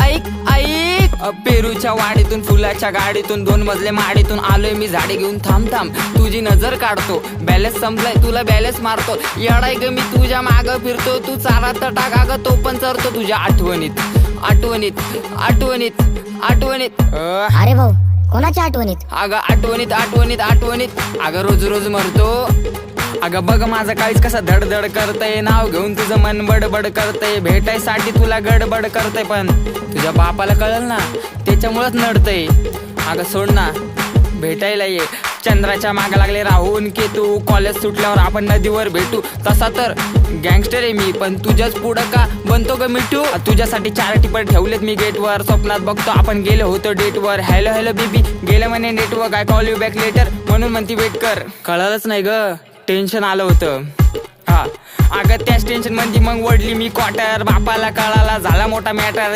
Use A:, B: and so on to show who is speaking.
A: ऐक ऐक ऐक पेरूच्या वाडीतून फुलाच्या गाडीतून 2 मजले माडीतून आलोय मी झाडे घेऊन. थांब थांब तुझी नजर काढतो, बॅलेन्स संपलाय तुला बॅलेन्स मारतो. येडाय ग मी तुझ्या माग फिरतो, तू चारा तर टाका ग तो पण चरतो तुझ्या आठवणीत आठवणीत आठवणीत आठवणीत.
B: अरे भाऊ, कोणाच्या आठवणीत?
A: अगं आठवणीत आठवणीत आठवणीत. अगं रोज रोज मरतो. अगं बघ माझं काळीच कसं धडधड करतय, नाव घेऊन तुझं मन बडबड करतय, भेटायसाठी तुला गडबड करतय, पण तुझ्या बापाला कळल ना त्याच्यामुळेच नडतय. अगं सोड ना भेटायला ये. चंद्राच्या मागे लागले राहून केतू, कॉलेज सुटल्यावर आपण नदीवर भेटू. तसा तर गँगस्टर आहे मी, पण तुझ्याच पुढं का बनतो ग मिठू. तुझ्यासाठी 4 टिपर ठेवलेत मी गेटवर, स्वप्नात बघतो आपण गेलो होतो डेटवर. हॅलो हॅलो बेबी गेलं म्हणे network, I call you back later म्हणून म्हणती वेट कर. कळलंच नाही ग, टेन्शन आलं होतं. हा अगं त्याच टेन्शन मध्ये मग वडली मी क्वार्टर, बापाला कळाला झाला मोठा मॅटर.